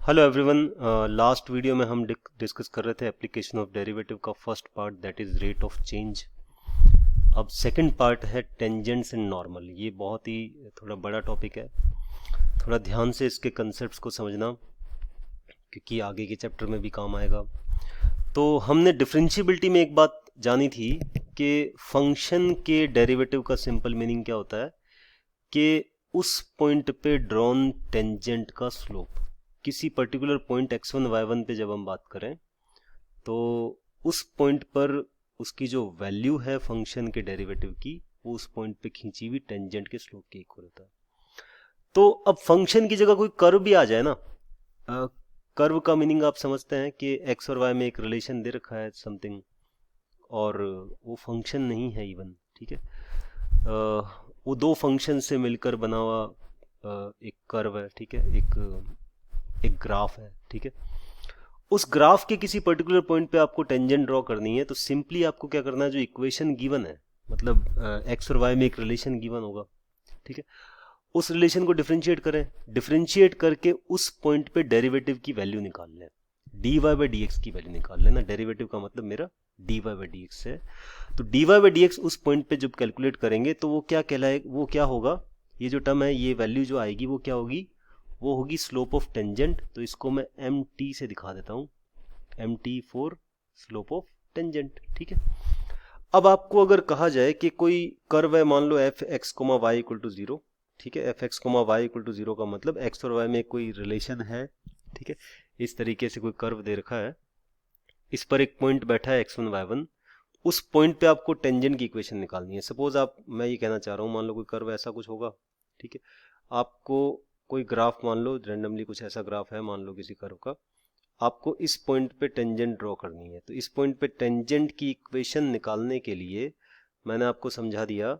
Hello everyone. Last video में हम discuss कर रहे थे एप्लीकेशन ऑफ डेरिवेटिव का first part, that is rate of change. अब सेकंड पार्ट है टेंजेंट्स एंड नॉर्मल। ये बहुत ही थोड़ा बड़ा टॉपिक है, थोड़ा ध्यान से इसके कंसेप्ट्स को समझना क्योंकि आगे के चैप्टर में भी काम आएगा। तो हमने डिफरेंशिएबिलिटी में एक बात जानी थी कि फंक्शन के डेरिवेटिव का सिंपल मीनिंग क्या होता है कि उस पॉइंट पे ड्रॉन टेंजेंट का स्लोप। किसी पर्टिकुलर पॉइंट x1 y1 पे जब हम बात करें तो उस पॉइंट पर उसकी जो वैल्यू है फंक्शन के डेरिवेटिव की, वो उस पॉइंट पे खींची हुई टेंजेंट के स्लोप के इक्वल होता है। तो अब फंक्शन की जगह कोई कर्व भी आ जाए ना, कर्व का मीनिंग आप समझते हैं कि x और y में एक रिलेशन दे रखा है समथिंग, और वो फंक्शन नहीं है इवन, ठीक है। वो दो फंक्शन से मिलकर बना हुआ एक कर्व है, ठीक है, एक ग्राफ है, ठीक है। उस ग्राफ के किसी पर्टिकुलर पॉइंट पे आपको टेंजेंट ड्रॉ करनी है, तो सिंपली आपको क्या करना है, जो इक्वेशन गिवन है, मतलब एक्स और वाई में एक रिलेशन गिवन होगा, ठीक है, उस रिलेशन को डिफरेंशिएट करें, डिफरेंशिएट करके उस पॉइंट पे डेरिवेटिव की वैल्यू निकाल लें, d y by d x की वैल्यू निकाल लेना। डेरिवेटिव का मतलब मेरा d y by d x है। तो d y by d x उस पॉइंट पे जब कैलकुलेट करेंगे तो वो क्या कहलाए, वो क्या होगा, ये जो टर्म है, ये वैल्यू जो आएगी वो क्या होगी, वो होगी स्लोप ऑफ टेंजेंट। तो इसको मैं एम टी से दिखा देता हूं, m t for slope of tangent, ठीक है। अब आपको अगर कहा जाए कि कोई कर्व है, मान लो F x comma Y equal to zero, ठीक है, F x comma Y equal to zero का मतलब एक्स और वाई में कोई रिलेशन है, ठीक है। इस तरीके से कोई कर्व दे रखा है, इस पर एक पॉइंट बैठा है x1 y1, उस पॉइंट पे आपको टेंजेंट की इक्वेशन निकालनी है। सपोज आप, मैं ये कहना चाह रहा हूँ, मान लो कोई कर्व ऐसा कुछ होगा, ठीक है, आपको कोई ग्राफ, मान लो रेंडमली कुछ ऐसा ग्राफ है, मान लो किसी कर्व का, आपको इस पॉइंट पे टेंजेंट ड्रॉ करनी है। तो इस पॉइंट पे टेंजेंट की इक्वेशन निकालने के लिए मैंने आपको समझा दिया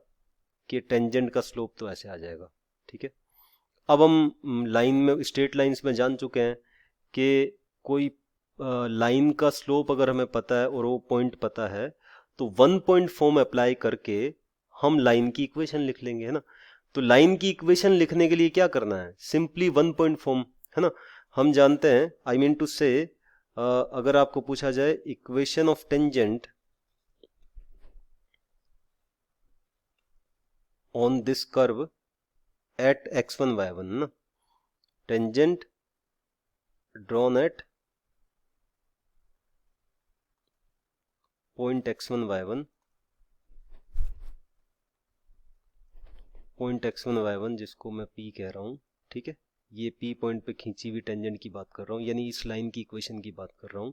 कि टेंजेंट का स्लोप तो ऐसे आ जाएगा, ठीक है। अब हम लाइन में, स्ट्रेट लाइंस में जान चुके हैं कि कोई लाइन का स्लोप अगर हमें पता है और वो पॉइंट पता है, तो वन पॉइंट फॉर्म अप्लाई करके हम लाइन की इक्वेशन लिख लेंगे, है ना। तो लाइन की इक्वेशन लिखने के लिए क्या करना है, सिंपली वन पॉइंट फॉर्म, है ना। हम जानते हैं, आई मीन टू से, अगर आपको पूछा जाए equation of tangent on this curve at x1 y1 ना, tangent drawn at point x1 y1, point x1 y1 जिसको मैं p कह रहा हूं, ठीक है, ये p पॉइंट पे खींची हुई टेंजेंट की बात कर रहा हूं, यानी इस लाइन की इक्वेशन की बात कर रहा हूं।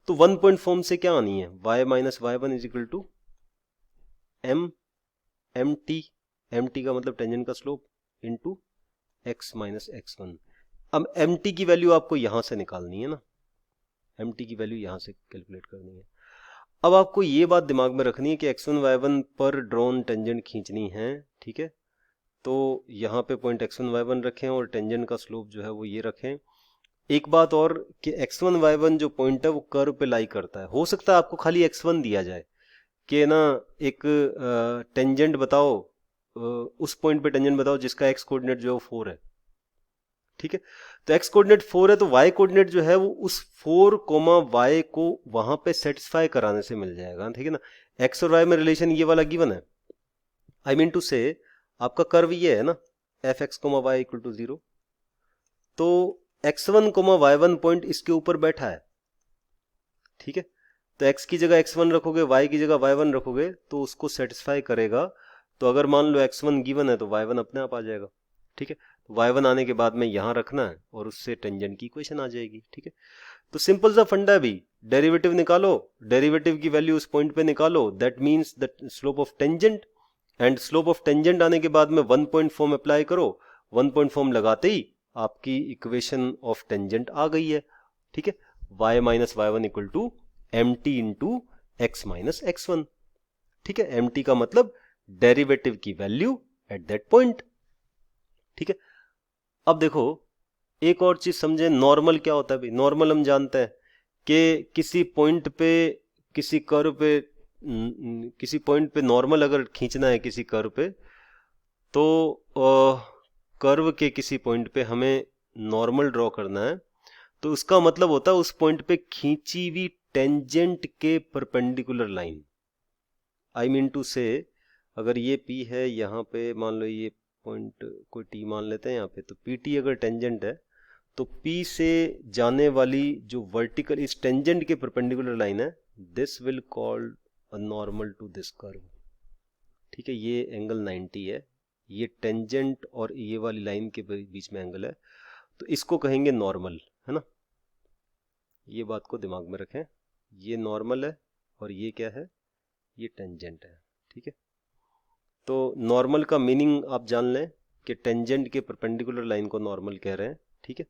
तो वन पॉइंट फॉर्म से क्या आनी है, y minus y one is equal to m m t का मतलब टेंजेंट का slope into x minus x one. अब एम टी की वैल्यू आपको यहां से निकालनी है ना, एम टी की वैल्यू यहां से कैलकुलेट करनी है। अब आपको ये बात दिमाग में रखनी है कि x1 y1 पर ड्रॉन टेंजेंट खींचनी है, ठीक है। तो यहाँ पे पॉइंट x1 y1 रखें और टेंजेंट का स्लोप जो है वो ये रखें। एक बात और कि x1 y1 जो पॉइंट है वो कर्व पे लाई करता है। हो सकता है आपको खाली x1 दिया जाए कि ना, एक टेंजेंट बताओ, उस पॉइंट पे टेंजेंट बताओ जिसका x कोऑर्डिनेट जो है वो 4 है, ठीक है। तो x कोऑर्डिनेट 4 है, तो y कोऑर्डिनेट जो है वो उस 4 कोमा y को वहां पे सेटिस्फाई कराने से मिल जाएगा, ठीक है ना। x और y में रिलेशन ये वाला गिवन है, आई मीन टू से आपका कर्व ये है ना, f x comma Y equal to zero. तो x1 कोमा y1 पॉइंट इसके ऊपर बैठा है, ठीक है। तो x की जगह x1 रखोगे, y की जगह y1 रखोगे, तो उसको सेटिस्फाई करेगा। तो अगर मान लो x1 गिवन है तो y1 अपने आप आ जाएगा, ठीक है। तो y1 आने के बाद में यहां रखना है और उससे टेंजेंट की इक्वेशन आ जाएगी, ठीक है। तो सिंपल सा फंडा भी, डेरिवेटिव निकालो, डेरिवेटिव की वैल्यू उस पॉइंट पे निकालो, that means the slope of tangent, and slope of tangent आने के बाद में वन पॉइंट फॉर्म अप्लाई करो। वन पॉइंट फॉर्म लगाते ही आपकी इक्वेशन ऑफ टेंजेंट आ गई है, ठीक है। y minus y one equal to m t into x minus x one, ठीक है। एम टी का मतलब डेरिवेटिव की वैल्यू एट दैट पॉइंट, ठीक है। अब देखो एक और चीज समझे, नॉर्मल क्या होता है भाई। नॉर्मल हम जानते हैं कि किसी पॉइंट पे, किसी कर्व पे, किसी पॉइंट पे नॉर्मल अगर खींचना है किसी कर्व पे, तो कर्व के किसी पॉइंट पे हमें नॉर्मल ड्रॉ करना है। तो उसका मतलब होता है उस पॉइंट पे खींची हुई टेंजेंट के perpendicular line. I mean to say अगर ये P है, यहाँ पे मान लो ये पॉइंट कोई T मान लेते हैं यहाँ पे, तो PT अगर टेंजेंट है तो P से जाने वाली जो वर्टिकल इस टेंजेंट के परपेंडिकुलर लाइन है, this will called a normal to this curve. ठीक है, ये एंगल 90 है, ये टेंजेंट और ये वाली लाइन के बीच में एंगल है, तो इसको कहेंगे नॉर्मल, है ना। ये बात को दिमाग में रखें, ये नॉर्मल है और ये क्या है, ये टेंजेंट है। ठीक है, तो नॉर्मल का मीनिंग आप जान लें कि टेंजेंट के परपेंडिकुलर लाइन को नॉर्मल कह रहे हैं। ठीक है,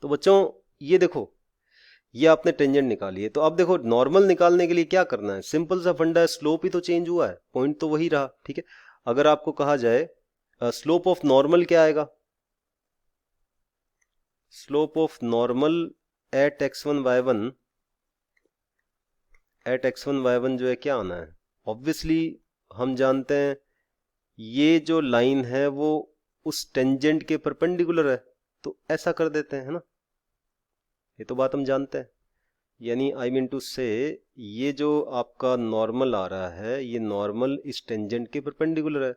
तो बच्चों ये देखो, ये आपने टेंजेंट निकाली है, तो अब देखो नॉर्मल निकालने के लिए क्या करना है, सिंपल सा फंडा है, स्लोप ही तो चेंज हुआ है, पॉइंट तो वही रहा। ठीक है, अगर आपको कहा जाए स्लोप ऑफ नॉर्मल क्या आएगा, slope of normal at x1 y1, at x1 y1 जो है क्या आना है, ऑब्वियसली हम जानते हैं ये जो लाइन है वो उस टेंजेंट के परपेंडिकुलर है, तो ऐसा कर देते हैं, है ना, ये तो बात हम जानते हैं। यानी आई मीन टू से ये जो आपका नॉर्मल आ रहा है, ये नॉर्मल इस टेंजेंट के परपेंडिकुलर है,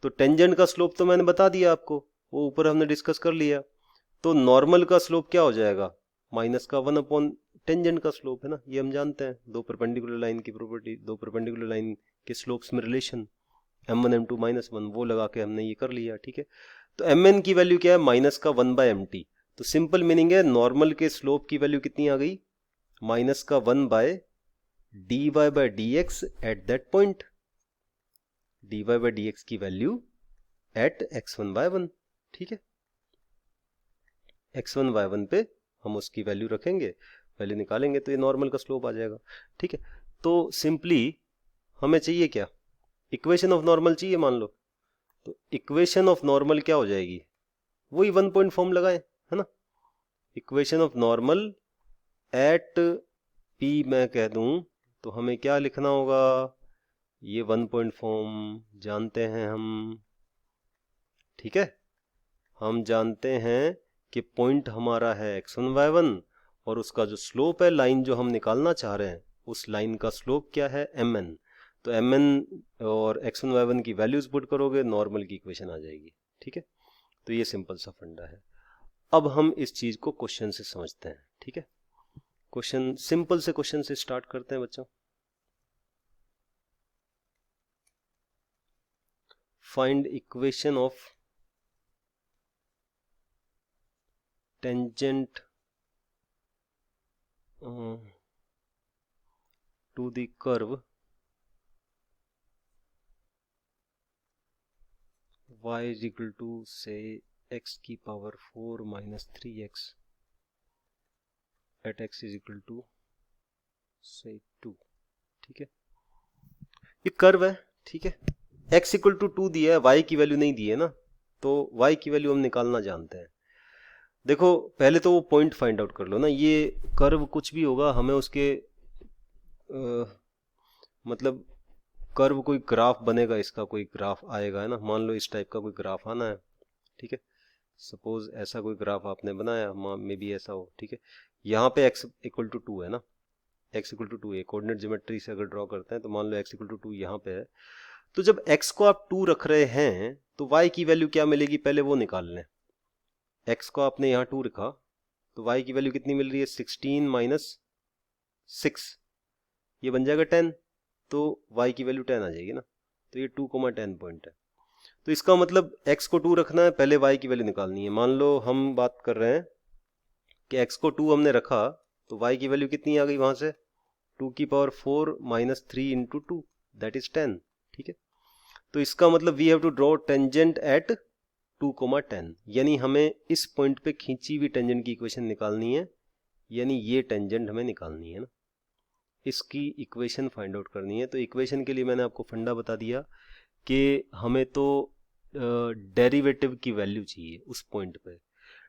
तो टेंजेंट का स्लोप तो मैंने बता दिया आपको, वो ऊपर हमने डिस्कस कर लिया। तो नॉर्मल का स्लोप क्या हो जाएगा, माइनस का 1 अपॉन टेंजेंट का स्लोप, है ना, ये हम जानते हैं, दो परपेंडिकुलर लाइन की प्रॉपर्टी, दो परपेंडिकुलर लाइन के स्लोप्स में रिलेशन m1 m2 -1, वो लगा के हमने ये कर लिया। ठीक है, तो mn की वैल्यू क्या है, माइनस का 1/mt, तो सिंपल मीनिंग है नॉर्मल के स्लोप की वैल्यू कितनी आ गई, माइनस का 1/dy/dx eight that point, dy/dx की वैल्यू एट x1 y1। ठीक है, x1 y1 पे हम उसकी वैल्यू रखेंगे, वैल्यू निकालेंगे तो ये नॉर्मल का स्लोप आ जाएगा। ठीक है, तो सिंपली हमें चाहिए क्या, इक्वेशन ऑफ नॉर्मल चाहिए मान लो, तो इक्वेशन ऑफ नॉर्मल क्या हो जाएगी, वही 1 पॉइंट फॉर्म लगाएं, है ना, equation of normal eight P मैं कह दूं तो हमें क्या लिखना होगा, ये 1 पॉइंट फॉर्म जानते हैं हम। ठीक है, हम जानते हैं कि पॉइंट हमारा है x1 y1 और उसका जो स्लोप है, लाइन जो हम निकालना चाह रहे हैं, उस लाइन का स्लोप क्या है, mn, तो mn और x1 y1 की वैल्यूज पुट करोगे, नॉर्मल की इक्वेशन आ जाएगी। ठीक है, तो ये सिंपल सा फंडा है। अब हम इस चीज को क्वेश्चन से समझते हैं। ठीक है, क्वेश्चन, सिंपल से क्वेश्चन से स्टार्ट करते हैं बच्चों। Find equation of tangent to the curve y is equal to say x की power 4 minus 3x at x is equal to say 2। ठीक है, ये कर्व है। ठीक है, x इक्वल टू 2 दिया है, y की वैल्यू नहीं दी है ना, तो y की वैल्यू हम निकालना जानते हैं। देखो पहले तो वो पॉइंट फाइंड आउट कर लो ना, ये कर्व कुछ भी होगा, हमें उसके मतलब कर्व कोई ग्राफ बनेगा, इसका कोई ग्राफ आएगा, है ना, मान लो इस टाइप का कोई ग्राफ आना है। ठीक है, सपोज ऐसा कोई ग्राफ आपने बनाया, मे बी ऐसा हो। ठीक है, यहाँ पे x इक्वल टू 2 है ना, x इक्वल टू 2 है, कोऑर्डिनेट ज्योमेट्री से अगर ड्रॉ करते हैं तो मान लो x इक्वल टू 2 यहाँ पे है, तो जब x को आप 2 रख रहे हैं तो y की वैल्यू क्या मिलेगी, पहले वो निकाल लें। x को आपने यहाँ 2 रखा तो y की वैल्यू कितनी मिल रही है, 16 माइनस 6, ये बन जाएगा 10, तो y की वैल्यू 10 आ जाएगी ना, तो ये 2,10 पॉइंट है। तो इसका मतलब x को 2 रखना है, पहले y की वैल्यू निकालनी है। मान लो हम बात कर रहे हैं कि x को 2 हमने रखा तो y की वैल्यू कितनी आ गई वहां से, 2 की power 4 minus 3 into 2 that is 10। ठीक है, तो इसका मतलब we have to draw tangent at 2,10, यानी हमें इस पॉइंट पे खींची हुई टेंजेंट की इक्वेशन निकालनी है, यानी ये टेंजेंट हमें निकालनी है ना, इसकी इक्वेशन फाइंड आउट करनी है। तो इक्वेशन के लिए मैंने आपको फंडा बता दिया कि हमें तो डेरिवेटिव की वैल्यू चाहिए उस पॉइंट पे,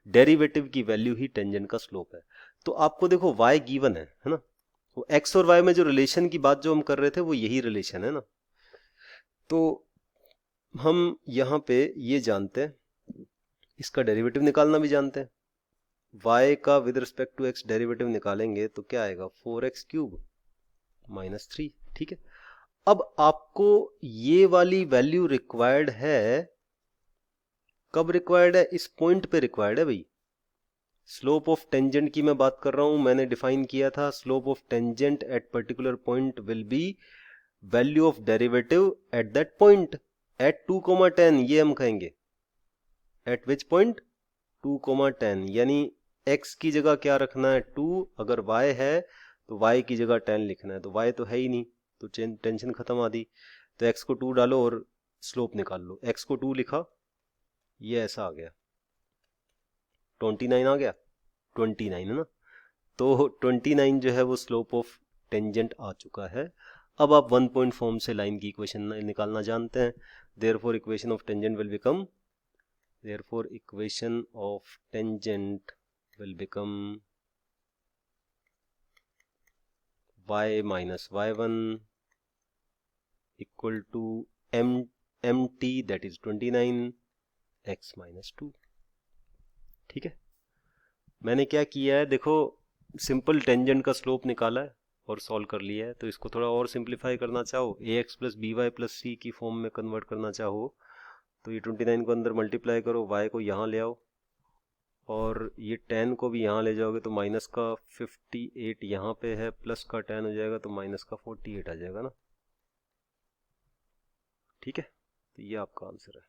डेरिवेटिव की वैल्यू ही टेंजेंट का स्लोप है। तो आपको देखो y गिवन है ना, वो x और y में जो रिलेशन की बात जो हम कर रहे थे वो यही रिलेशन है ना, तो हम यहाँ पे ये जानते हैं, इसका डेरिवेटिव निकालना भी जानते हैं। y का with respect to x derivative निकालेंगे तो क्या आएगा 4x क्यूब माइनस 3। ठीक है, अब आपको ये वाली वैल्यू रिक्वायर्ड है, कब रिक्वायर्ड है, इस पॉइंट पे रिक्वायर्ड है भाई। स्लोप ऑफ टेंजेंट की मैं बात कर रहा हूं, मैंने डिफाइन किया था slope of tangent at particular point will be value of derivative at that point at 2,10, ये हम कहेंगे एट विच पॉइंट 2,10, यानी x की जगह क्या रखना है 2, अगर y है तो y की जगह 10 लिखना है, तो y तो है ही नहीं तो टेंशन खत्म आदि, तो x को 2 डालो और स्लोप निकाल लो। x को 2 लिखा, ये ऐसा आ गया 29 आ गया, 29 है ना, तो 29 जो है वो स्लोप ऑफ टेंजेंट आ चुका है। अब आप 1 पॉइंट फॉर्म से लाइन की इक्वेशन निकालना जानते हैं, therefore equation of tangent will become, therefore equation of tangent will become y minus y1 equal to mt that is 29 x minus 2। ठीक है, मैंने क्या किया है देखो, सिंपल टेंजेंट का स्लोप निकाला है और सॉल्व कर लिया है, तो इसको थोड़ा और सिंप्लीफाई करना चाहो, ax plus B Y plus C की फॉर्म में कन्वर्ट करना चाहो तो ये 29 को अंदर मल्टीप्लाई करो, y को यहाँ ले आओ और ये 10 को भी यहाँ ले जाओगे तो माइनस का 58 यहाँ पे है, प्लस का 10 हो जाएगा तो माइनस का 48 आ जाएगा ना। ठीक है, तो ये आपका आंसर है।